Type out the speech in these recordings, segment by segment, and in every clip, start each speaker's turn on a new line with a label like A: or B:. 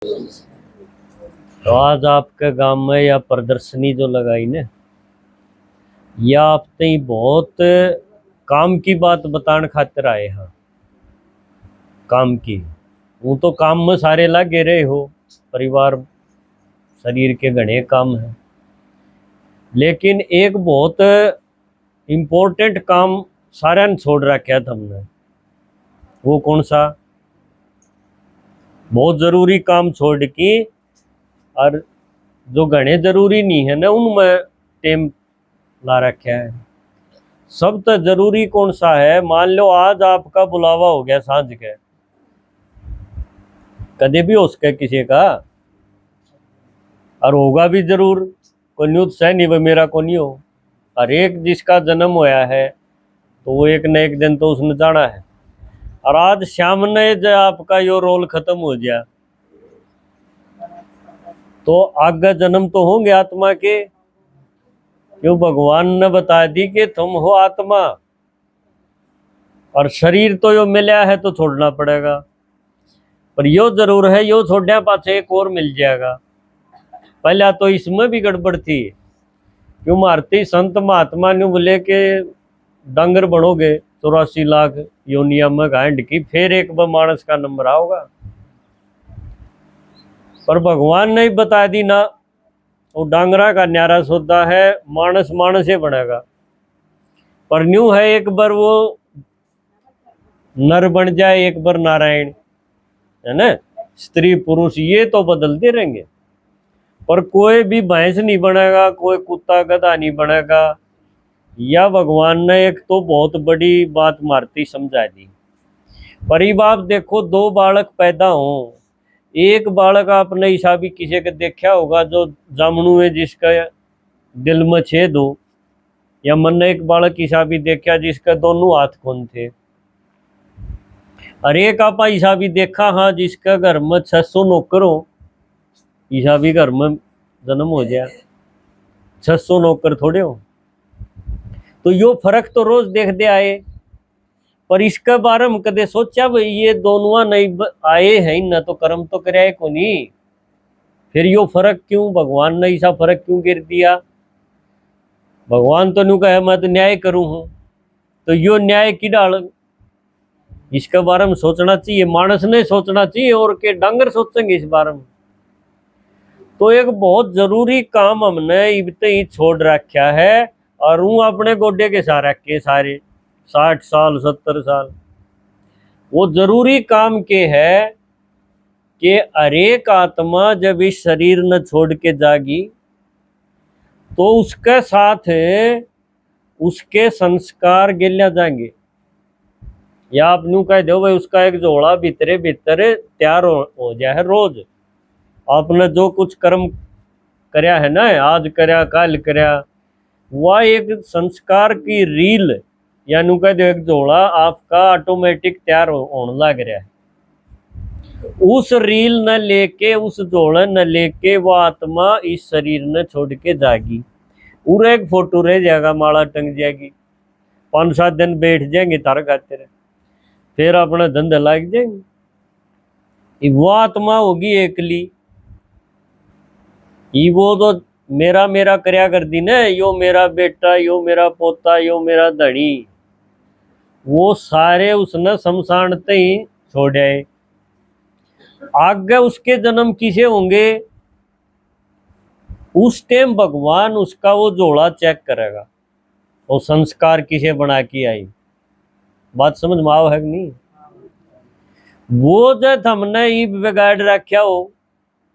A: तो आज आपके गांव में या प्रदर्शनी जो लगाई ने, या आपने ही बहुत काम की बात बताने खातिर आए हैं। काम की वो तो काम में सारे लगे रहे हो, परिवार शरीर के घने काम है, लेकिन एक बहुत इम्पोर्टेंट काम सारे ने छोड़ रखा था हमने। वो कौन सा? बहुत जरूरी काम छोड़ के, और जो घने जरूरी नहीं है ना उनमें टेम ला रखा है। सब तो जरूरी कौन सा है? मान लो आज आपका बुलावा हो गया सांझ के, कदे भी हो सके किसी का, और होगा भी जरूर। कोई न्यूज है नहीं वह मेरा को नहीं हो। और एक जिसका जन्म होया है तो वो एक न एक दिन तो उसने जाना है। और आज शाम ने जो आपका यो रोल खत्म हो गया तो आगे जन्म तो होंगे आत्मा के। क्यों? भगवान ने बता दी कि तुम हो आत्मा, और शरीर तो यो मिला है तो छोड़ना पड़ेगा। पर यो जरूर है, यो छोड़ने पाछे एक और मिल जाएगा। पहला तो इसमें भी गड़बड़ थी। क्यों? मारती संत महात्मा ने बोले के डांगर बनोगे 84 लाख योनिया में गांड की, फिर एक मानस का नंबर आओगा। पर भगवान ने ही बता दी ना, वो डांगरा का न्यारा सौदा है, मानस मानस ही बनेगा। पर न्यू है एक बार वो नर बन जाए, एक बार नारायण, है ना। स्त्री पुरुष ये तो बदलते रहेंगे, पर कोई भी भैंस नहीं बनेगा, कोई कुत्ता गधा नहीं बनेगा। या भगवान ने एक तो बहुत बड़ी बात मारती समझा दी। पर ये बात देखो, दो बालक पैदा हो, एक बालक आपने हिसाबी किसी का देखा होगा जो जामनू है, जिसका दिल में छेद हो, या मन ने एक बालक हिसाबी देखा जिसका दोनों हाथ खून थे। और एक आपा हिसाबी देखा हाँ जिसका घर में 600 नौकर हो, हिसाबी घर में जन्म हो गया, 600 नौकर थोड़े हो। तो यो फर्क तो रोज देखते आए, पर इसके बारे में कदे सोचा भाई ये दोनों नहीं आए हैं ना तो कर्म तो कराए को नहीं। फिर यो फर्क क्यों? भगवान ने ऐसा फर्क क्यों गिर दिया? भगवान तो न्यू कहे मैं तो न्याय करूं हूं, तो यो न्याय की डाल, इसके बारे में सोचना चाहिए, मानस ने सोचना चाहिए, और के डांगर सोचेंगे इस बारे में। तो एक बहुत जरूरी काम हमने इबते ही छोड़ रखा है, और हूँ अपने गोडे के सारे के सारे 60 साल 70 साल। वो जरूरी काम के है कि हरेक आत्मा जब इस शरीर न छोड़ के जागी तो उसके साथ उसके संस्कार गिल्या जाएंगे। या आप न्यू कह दो भाई उसका एक जोड़ा भीतरे भीतर तैयार हो जाए। रोज आपने जो कुछ कर्म करया है ना, आज करया कल करया, वह एक संस्कार की रील या न्यू कह दो एक जोड़ा आपका ऑटोमेटिक तैयार होने लग रहा है। उस रील न लेके, उस जोड़ा न लेके वो आत्मा इस शरीर न छोड़ के जाएगी। और एक फोटो रह जाएगा, माला टंग जाएगी, 5-7 दिन बैठ जाएंगे तार खातिर, फिर अपना धंधा लग जाएंगे। वो आत्मा होगी एकली, वो तो मेरा मेरा करया कर दी ना, यो मेरा बेटा, यो मेरा पोता, यो मेरा धनी, वो सारे उसने शमशानते ही छोड़े। आगे उसके जन्म किसे होंगे, उस टाइम भगवान उसका वो जोड़ा चेक करेगा, वो संस्कार किसे बना के आई। बात समझ में आओ है कि नहीं? वो जब हमने ये बिगाड़ रखा हो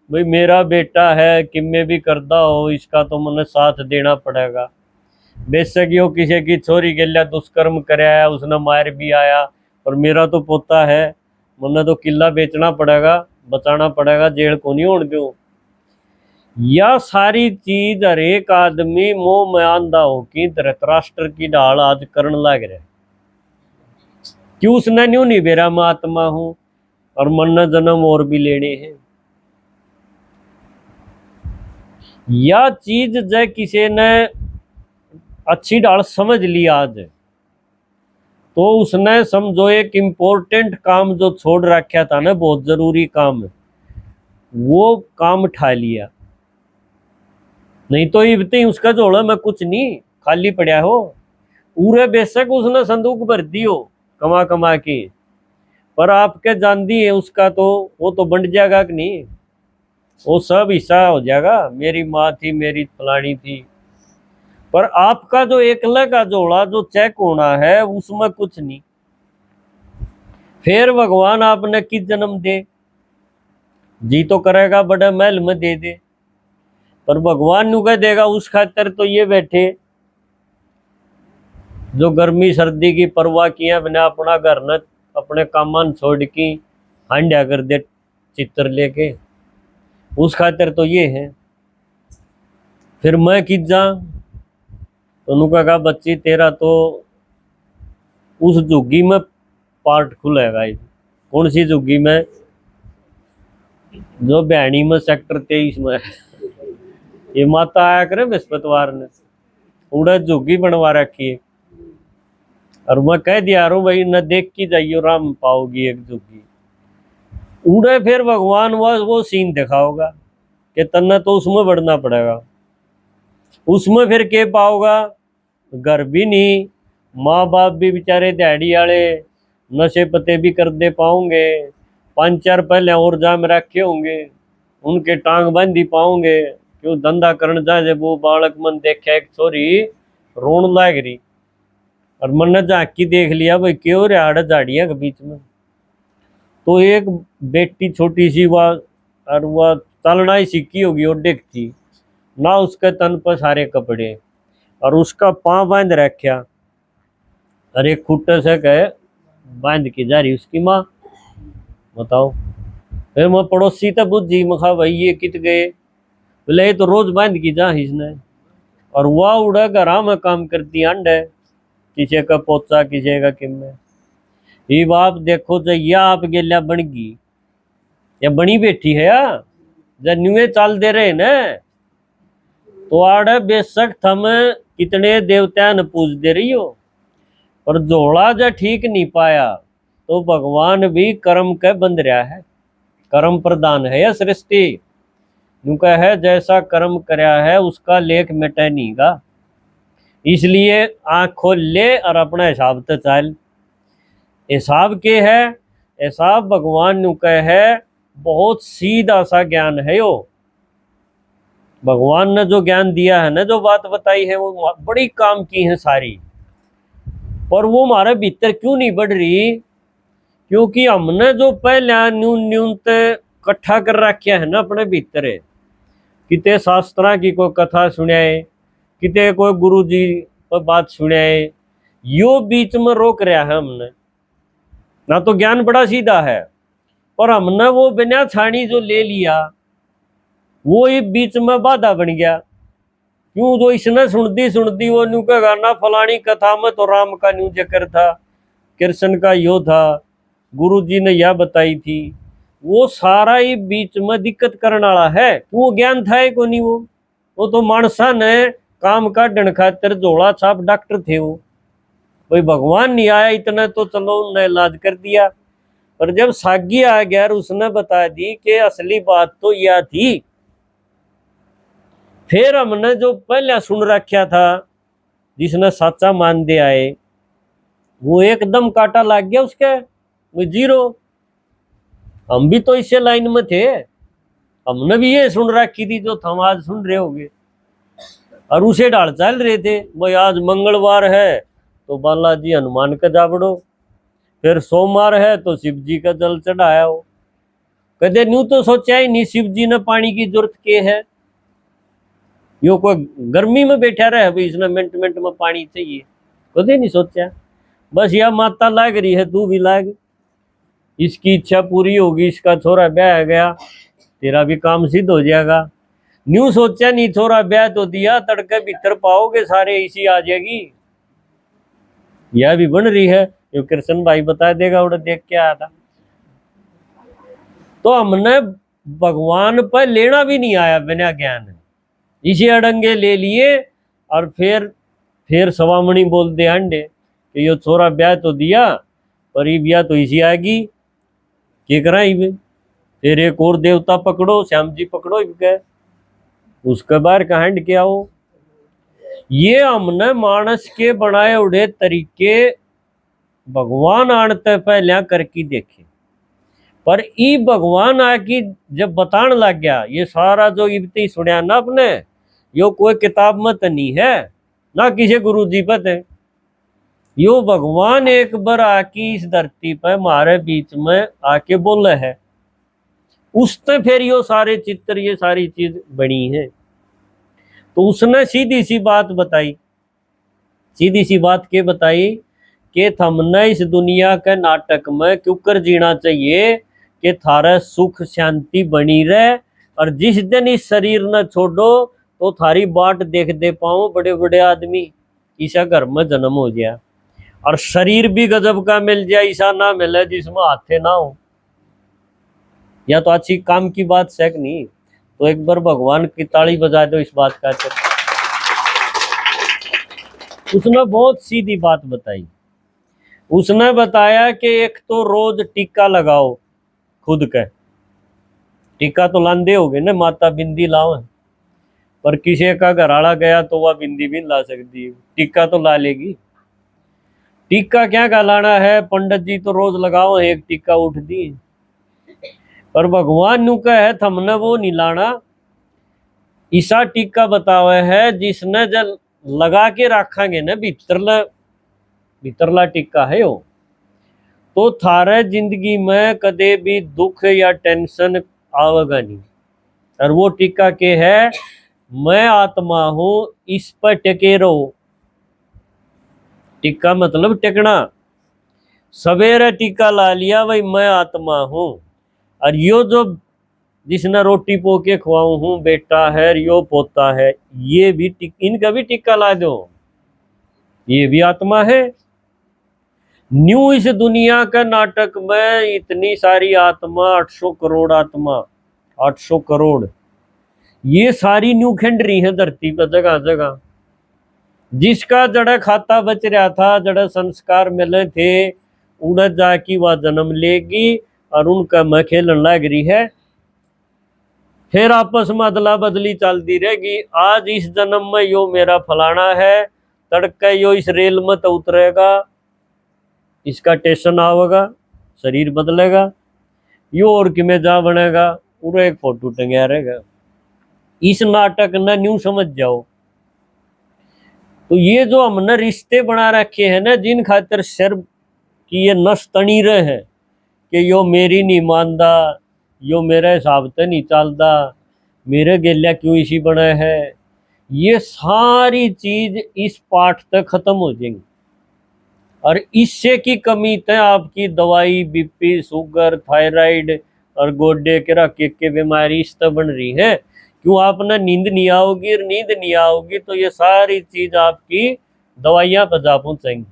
A: भाई मेरा बेटा है, किमे भी करता हो, इसका तो मैंने साथ देना पड़ेगा। बेशक यो किसी की छोरी के लिए दुष्कर्म कराया, उसने मार भी आया, और मेरा तो पोता है, मैंने तो किला बेचना पड़ेगा, बचाना पड़ेगा, जेल को नहीं होने दो। यह सारी चीज हर एक आदमी मोह में आंधा हो कि धृतराष्ट्र की ढाल आज करण लग रहा है। क्यों? उसने न्यू नहीं बेरा मैं आत्मा हूं और मन जन्म और भी लेने हैं। यह चीज जय किसी ने अच्छी ढाल समझ ली आज, तो उसने समझो एक इम्पोर्टेंट काम जो छोड़ रखा था ना, बहुत जरूरी काम, वो काम ठा लिया, नहीं तो इबते ही उसका झोला में कुछ नहीं खाली पड़ा हो। पूरे बेशक उसने संदूक भर दी हो कमा कमा के, पर आपके जान दी है उसका तो वो तो बंट जाएगा कि नहीं, वो सब हिस्सा हो जाएगा, मेरी माँ थी, मेरी फलानी थी। पर आपका जो एकला का झोला जो चेक होना है उसमें कुछ नहीं। फिर भगवान आपने किस जन्म दे, जी तो करेगा बड़े महल में दे दे, पर भगवान नु कह देगा उस खातर तो ये बैठे जो गर्मी सर्दी की परवाह किया बिना अपना घर न अपने कामान छोड़ की हांडिया कर दे चित्र लेके, उस खातिर तो ये है। फिर मैं किस जा, तो उन्होंने कहा बच्ची तेरा तो उस झुग्गी में पार्ट खुलेगा। कौन सी झुग्गी में, जो बहनी में सेक्टर 23 में ये माता आया करे बृहस्पतिवार ने उड़ा झुग्गी बनवा रखी है, और मैं कह दिया रू भाई न देख की जाइयो राम पाओगी एक झुग्गी। उड़े फिर भगवान वो सीन दिखाओगा कि तन्ने तो उसमें बढ़ना पड़ेगा, उसमें फिर के पाओगा, घर भी नहीं, माँ बाप भी बेचारे दिहाड़ी वाले नशे पते भी कर दे पाओगे, 5-4 पहले और जाम रखे होंगे उनके टांग बांधी पाओगे, क्यों धंधा करने जाए जब वो बालक मन देखे एक छोरी रोन लाग रही और मन ने झांकी देख लिया भाई क्यों रिहाड़ झाड़िया के बीच में, तो एक बेटी छोटी सी और वह चलना ही सीखी होगी और देखती ना, उसके तन पर सारे कपड़े और उसका पाँव बांध रखा और एक खुट्टे से कहे बांध के जा रही उसकी माँ। बताओ, फिर मैं पड़ोसी तक बुझी मखा भाई ये कित गए, बोले तो रोज बांध की जा इसने, और वह उड़ा घरा में काम करती अंड है, किसी का पोचा किसी का किम में। ये बाप देखो तो या आप गेल्या बन गई या बनी बैठी है या जब न्यूए चाल दे रहे न, तो आड़े बेशक थम कितने देवता न पूज दे रही हो, पर जोड़ा जो ठीक नहीं पाया तो भगवान भी कर्म के बंद रहा है, कर्म प्रदान है या सृष्टि नुका है, जैसा कर्म करया है उसका लेख मिटे नहीं का, इसलिए आँख खोल ले और अपना हिसाब तो चल। हिसाब के है, हिसाब भगवान नु कह है बहुत सीधा सा ज्ञान है यो, भगवान ने जो ज्ञान दिया है ना, जो बात बताई है वो बड़ी काम की है सारी, पर वो हमारे भीतर क्यों नहीं बढ़ रही, क्योंकि हमने जो पहले न्यूनते इकट्ठा कर रखा है ना अपने भीतर, किते शास्त्रा की कोई कथा सुनाए, किते कोई गुरु जी पर बात सुनाए, यो बीच में रोक रहा है हमने ना, तो ज्ञान बड़ा सीधा है पर हमने वो बिना छानी जो ले लिया वो ये बीच में बाधा बन गया। क्यों, जो इसने सुनती वो न्यू का गाना फलानी कथा में तो राम का न्यू जिक्र था, कृष्ण का यो था, गुरु जी ने यह बताई थी, वो सारा ही बीच में दिक्कत करने वाला है। वो ज्ञान था ही को नहीं, वो तो मानसा ने काम काटने खातिर झोला छाप डॉक्टर थे वो, भाई भगवान नहीं आया इतना तो चलो उन्होंने इलाज कर दिया, पर जब सागी आ गया उसने बता दी कि असली बात तो यह थी, फिर हमने जो पहले सुन रखा था जिसने सच्चा मान दे आए वो एकदम काटा लग गया उसके, वो जीरो। हम भी तो इसे लाइन में थे, हमने भी ये सुन रखी थी जो हम आज सुन रहे होंगे, और उसे डाल चल रहे थे भाई आज मंगलवार है तो बालाजी हनुमान का जाबड़ो, फिर सोमवार है तो शिव जी का जल चढ़ाया हो, कदे न्यू तो सोचा ही नहीं शिव जी ने पानी की जरूरत के है, यो कोई गर्मी में बैठा रहे भाई इसने मिनट मिनट में पानी चाहिए, कदे नहीं सोचा, बस यह माता लाग रही है तू भी लाग, इसकी इच्छा पूरी होगी, इसका छोरा ब्याह गया तेरा भी काम सिद्ध हो जाएगा। न्यू सोचा नहीं छोरा ब्याह तो दिया तड़के भीतर पाओगे सारे इसी आ जाएगी, यह भी बन रही है, यो कृष्ण भाई बता देगा उड़ा देख के आया था। तो हमने भगवान पर लेना भी नहीं आया बिना ज्ञान, इसी अड़ंगे ले लिए, और फिर सवामणी बोल दे अंडे कि यो छोरा ब्याह तो दिया पर ये ब्याह तो इसी आएगी के करा, फिर एक और देवता पकड़ो, श्याम जी पकड़ो इनके, उसके बाहर कहां क्या हो। ये हमने मानस के बनाए उड़े तरीके भगवान आनते पहले करके देखे, पर ई भगवान आकी जब बतान लग गया, ये सारा जो इबती सुनिया ना अपने, यो कोई किताब में तो नहीं है ना किसी गुरु जी पर है, यो भगवान एक बार आकी इस धरती पर हमारे बीच में आके बोले है, उसने फिर यो सारे चित्र ये सारी चीज बनी है। तो उसने सीधी सी बात बताई, सीधी सी बात के बताई कि हमने इस दुनिया के नाटक में क्यों कर जीना चाहिए कि थारा सुख शांति बनी रहे, और जिस दिन इस शरीर न छोड़ो तो थारी बाट देख दे पाओ बड़े बड़े आदमी, ईसा घर में जन्म हो गया, और शरीर भी गजब का मिल जाए, ईसा ना मिले जिसमें हाथे ना हो, या तो अच्छी काम की बात शेक नहीं। तो एक बार भगवान की ताली बजा दो इस बात का। उसने बहुत सीधी बात बताई, उसने बताया कि एक तो रोज टीका लगाओ, खुद का टीका तो लांदे होगे ना, माता बिंदी लाओ, पर किसी का घराड़ा गया तो वह बिंदी भी ला सकती है, टीका तो ला लेगी। टीका क्या का लाना है, पंडित जी तो रोज लगाओ, एक टीका उठ दी, पर भगवान नु का है हमने वो नहीं लाना। ईसा टीका बतावे है जिसने जब लगा के रखेंगे ना भीतरला, भीतरला टीका है वो, तो थारे जिंदगी में कदे भी दुख या टेंशन आवेगा नहीं। और वो टीका के है, मैं आत्मा हूं, इस पर टिके रहो। टीका मतलब टिकना, सवेरे टीका ला लिया भाई मैं आत्मा हूं, और यो जो जिसने रोटी पो के खुआऊ हूं बेटा है, यो पोता है, ये भी इनका भी टीका ला दो, ये भी आत्मा है। न्यू इस दुनिया का नाटक में इतनी सारी आत्मा, 800 करोड़ आत्मा, 800 करोड़, ये सारी न्यू खिंड रही है धरती पर जगह जगह। जिसका जड़ा खाता बच रहा था, जड़ा संस्कार मिले थे, उड़ जाकी वह जन्म लेगी और उनका मैं खेलन लग रही है, फिर आपस में अदला बदली चलती रहेगी। आज इस जन्म में यो मेरा फलाना है, तड़के यो इस रेल में तो उतरेगा, इसका टेंशन आवेगा, शरीर बदलेगा, यो और कि में जा बनेगा, पूरा एक फोटो टंगया रहेगा। इस नाटक न न्यू समझ जाओ। तो ये जो हमने रिश्ते बना रखे हैं ना, जिन खातिर सिर की ये नस तनी रहे हैं कि यो मेरी नहीं मानदा, यो मेरे हिसाब से नहीं चलता, मेरे गेलिया क्यों इसी बना है, ये सारी चीज इस पाठ तक खत्म हो जाएंगी। और इससे की कमी तय आपकी दवाई बीपी शुगर थायराइड और गोड्डे के रखे के बीमारी इस तरह बन रही है, क्यों आपने नींद नहीं आओगी, और नींद नहीं आओगी तो ये सारी चीज आपकी दवाइयां बजा पहुंचाएंगी।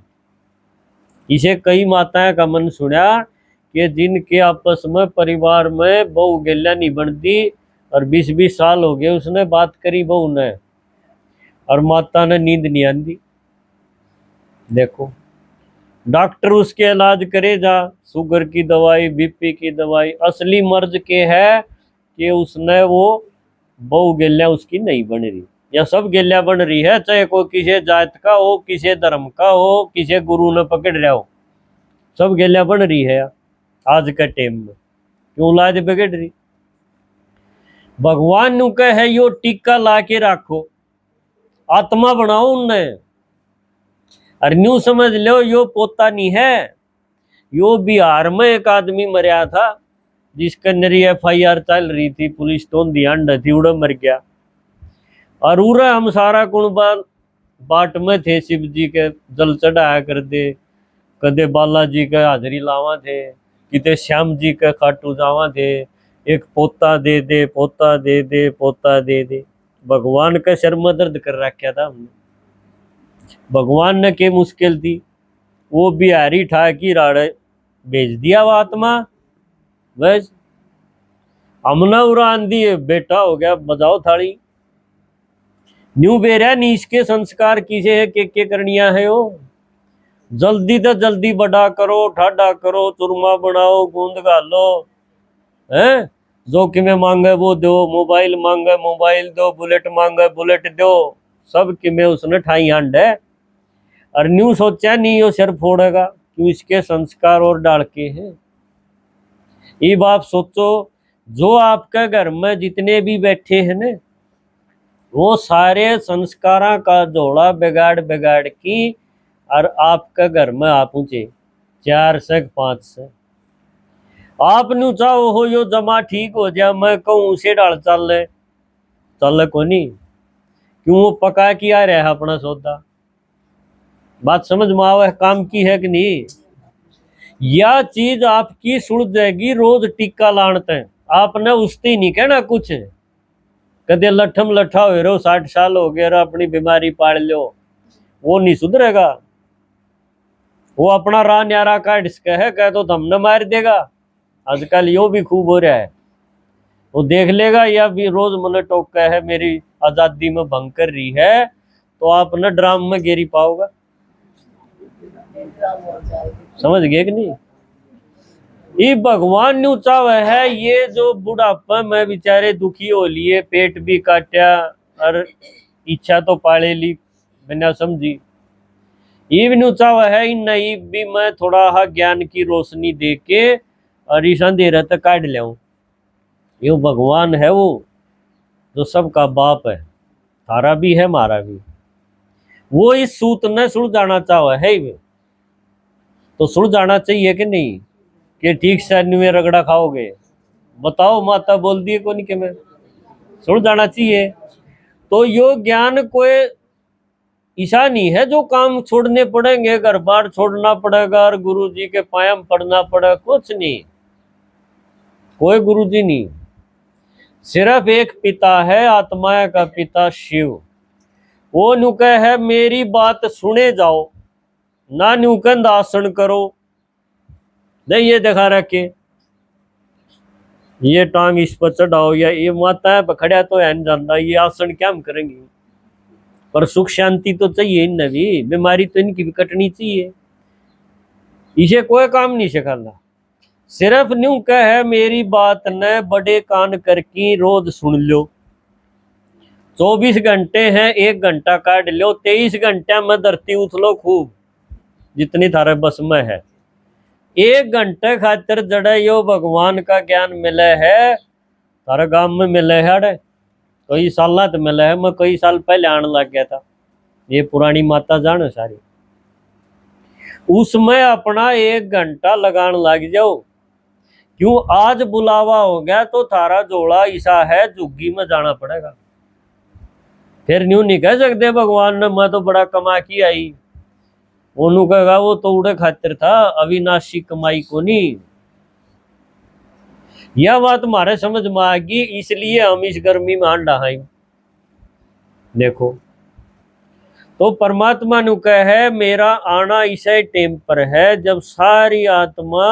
A: इसे कई माताएं का मन सुना कि जिनके आपस में परिवार में बहू गेल्या नहीं बनती, और 20-20 साल हो गए उसने बात करी बहू ने, और माता ने नींद नहीं आती। देखो डॉक्टर उसके इलाज करे जा, शुगर की दवाई बीपी की दवाई, असली मर्ज के है कि उसने वो बहु गेल्या उसकी नहीं बन रही, या सब गेल्या बन रही है, चाहे कोई किसी जात का हो, किसी धर्म का हो, किसी गुरु ने पकड़ रहा हो, सब गेल्या बन रही है आज के टाइम में। क्यों लाज बिगड़ रही? भगवान नु कहे है यो टीका ला के रखो, आत्मा बनाओ उनने, और न्यू समझ लो यो पोता नहीं है। यो बिहार में एक आदमी मरिया था जिसके नरी FIR चल रही थी, पुलिस तो ध्यान थी, उड़ा मर गया। और उरा हम सारा कुणबा बाट में थे, शिव जी के जल चढ़ाया कर दे, कदे बालाजी के हाजरी लावा थे, किते श्याम जी के खाटू जावा थे, एक पोता दे दे, पोता दे दे, पोता दे दे। भगवान का सर में दर्द कर रखा था हमने। भगवान ने के मुश्किल थी, वो बिहारी ठाकी राड़े भेज दिया वो आत्मा, बस हमने उड़ान दिए, बेटा हो गया बजाओ थाली। न्यू बेरा नीच के संस्कार किसे है के करनिया है वो, जल्दी तो जल्दी बड़ा करो, ठाडा करो, चूरमा बनाओ, गूंद घालो, हैं जो कि में मांगे वो दो, मोबाइल मांगे मोबाइल दो, बुलेट मांगे बुलेट दो, सब कि में उसने ठाई हांड है। और न्यू सोचा नहीं यो सिर फोड़ेगा, क्यों इसके संस्कार और डाल के हैं। ये बात सोचो, जो आपके घर में जितने भी बैठे हैं ना, वो सारे संस्कारों का जोड़ा बिगाड़ बिगाड़ की और आपके घर में आप ऊंचे 4 से 5 से आप नु चाहो हो यो जमा ठीक हो जाए, मैं कहूँ उसे डाल चल को नहीं, क्यों वो पका किया रहा अपना सौदा। बात समझ में आवे काम की है कि नहीं। यह चीज आपकी सुड़ जाएगी, रोज टिक्का लानते हैं आपने उसती नहीं कहना कुछ, कदे लठम लठा हो रहे हो 60 साल हो गए अपनी बीमारी पाड़ लो, वो नहीं सुधरेगा। वो अपना राह न्यारा काट इसका है, कह तो हमने मार देगा। आजकल यो भी खूब हो रहा है, वो देख लेगा या भी रोज मुझे टोका है मेरी आजादी में भंग कर रही है, तो आप न ड्राम में गेरी पाओगा। समझ गए कि नहीं। ये भगवान ने चाहे है, ये जो बुढ़ापा में बेचारे दुखी हो लिए, पेट भी काटा और इच्छा तो पाले ली बिना समझी, ये भी चाहे है इन नहीं भी मैं थोड़ा हा ज्ञान की रोशनी दे के और इस अंधेरा तक काट लियाऊं। ये भगवान है वो जो सबका बाप है, थारा भी है मारा भी। वो इस सूत ने सुलझाना चाहे है ही, तो सुलझाना चाहिए कि नहीं, कि ठीक से में रगड़ा खाओगे। बताओ माता बोल दिए को नहीं कि मैं सुलझाना चाहिए। तो यो ज्ञान कोई ऐसा नहीं है जो काम छोड़ने पड़ेंगे, घर बार छोड़ना पड़ेगा और गुरु जी के पायम पड़ना पड़ेगा, कुछ नहीं। कोई गुरु जी नहीं, सिर्फ एक पिता है, आत्मा का पिता शिव। वो नुके है मेरी बात सुने जाओ, ना नुकंद आसन करो। नहीं ये दिखा रखे, ये टांग इस पर चढ़ाओ, या ये माता है खड़ा तो है नहीं जानता, ये आसन क्या हम करेंगे। पर सुख शांति तो चाहिए इनमें भी, बीमारी तो इनकी भी कटनी चाहिए। इसे कोई काम नहीं सिखाना, सिर्फ न्यू कह है मेरी बात न बड़े कान करके रोज सुन लो। 24 घंटे हैं, 1 घंटा काट लो, 23 घंटे में धरती उछलो खूब जितनी थारे बस में है। 1 घंटे खातिर जड़े यो भगवान का ज्ञान मिले है, थारे गांव में मिले है, कई साल तो मिले है। मैं कई साल पहले आने लग गया था, ये पुरानी माता जाने सारी, उसमें अपना 1 घंटा लगान लग जाओ। क्यों आज बुलावा हो गया तो थारा जोड़ा ईसा है, झुग्गी में जाना पड़ेगा। फिर न्यू नहीं कह सकते भगवान ने मैं तो बड़ा कमा की आई, ओनू कहेगा वो तो उड़े खातिर था, अविनाशी कमाई को नहीं। यह बात हमारे समझ में आ गई, इसलिए हम इस गर्मी में अंडा हैं। देखो तो परमात्मा नु कह है मेरा आना इसे टेम पर है जब सारी आत्मा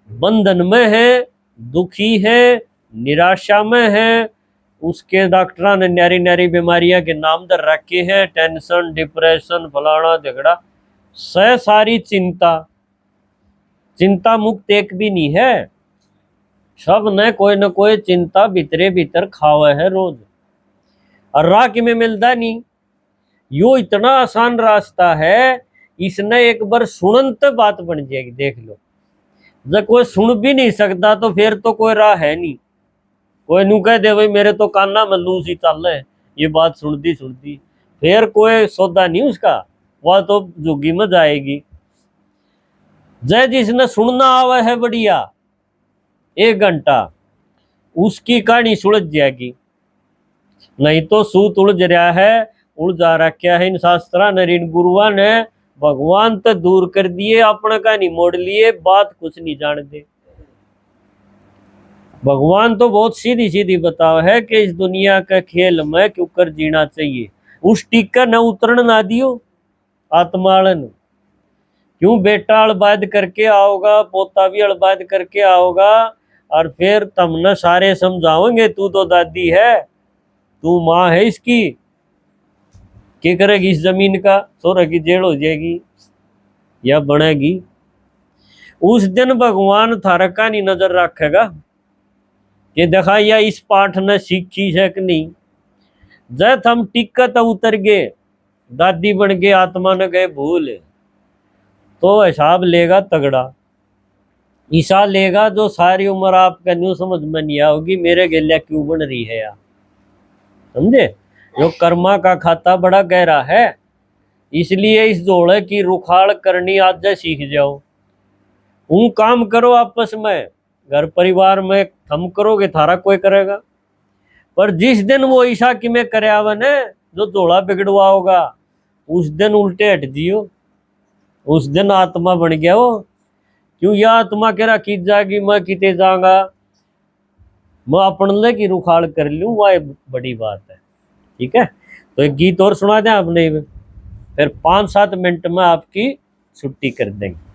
A: बंधन में है, दुखी है, निराशा में है। उसके डॉक्टर ने न्यारी न्यारी बीमारियां के नाम दर रखे हैं, टेंशन, डिप्रेशन, फलाना झगड़ा, सारी चिंता। चिंता मुक्त एक भी नहीं है, सब ने कोई न कोई चिंता भीतरे भीतर खावे है रोज, और राह कि में मिलता नहीं। यो इतना आसान रास्ता है, इसने एक बार सुनन तो बात बन जाएगी। देख लो, जब कोई सुन भी नहीं सकता तो फिर तो कोई राह है नहीं। कोई नू कह दे भाई मेरे तो काना में लू सी चल है, ये बात सुनती फिर कोई सौदा नहीं उसका, वह तो जोगी में जाएगी। जय जिसने सुनना आवा है बढ़िया 1 घंटा, उसकी कहानी सुलझ जाएगी। नहीं तो सूत उलझ रहा है, उलझा रखा है इन शास्त्रा ने, इन गुरुआ ने। भगवान तो दूर कर दिए, अपना कहानी मोड़ लिए, बात कुछ नहीं जानते। भगवान तो बहुत सीधी सीधी बताओ है कि इस दुनिया के खेल में क्यों कर जीना चाहिए। उस टीका न उतरण ना दियो आत्मालन, क्यों बेटा अड़बाद करके आओगा, पोता भी अड़बाद करके आओगा, और फिर तुमने सारे समझाओगे तू तो दादी है, तू माँ है इसकी, क्या करेगी इस जमीन का, सोरा की जेल हो जाएगी या बनेगी। उस दिन भगवान थारा का नहीं नजर रखेगा ये देखा या इस पाठ ने सीखी है कि नहीं। जब हम टिकट उतर गए, दादी बन गए, आत्मा न गए भूल, तो हिसाब लेगा तगड़ा। ईसा लेगा जो सारी उम्र आपका न्यू समझ में नहीं आओगी मेरे गेलिया क्यों बन रही है यार, समझे। जो कर्मा का खाता बड़ा गहरा है, इसलिए इस जोड़े की रुखाड़ करनी आज से सीख जाओ। वो काम करो आपस में, घर परिवार में हम करोगे थारा कोई करेगा। पर जिस दिन वो ईशा की में कर्यावन है जो जोड़ा बिगड़वा होगा, उस दिन उल्टे हट जियो, उस दिन आत्मा बन गया वो। क्यों यह आत्मा कह रहा की जाएगी मैं किते जाऊंगा, मैं अपन की रुखाड़ कर लूं, वह बड़ी बात है। ठीक है, तो एक गीत और सुना दें आपने, फिर 5-7 मिनट में आपकी छुट्टी कर देंगे।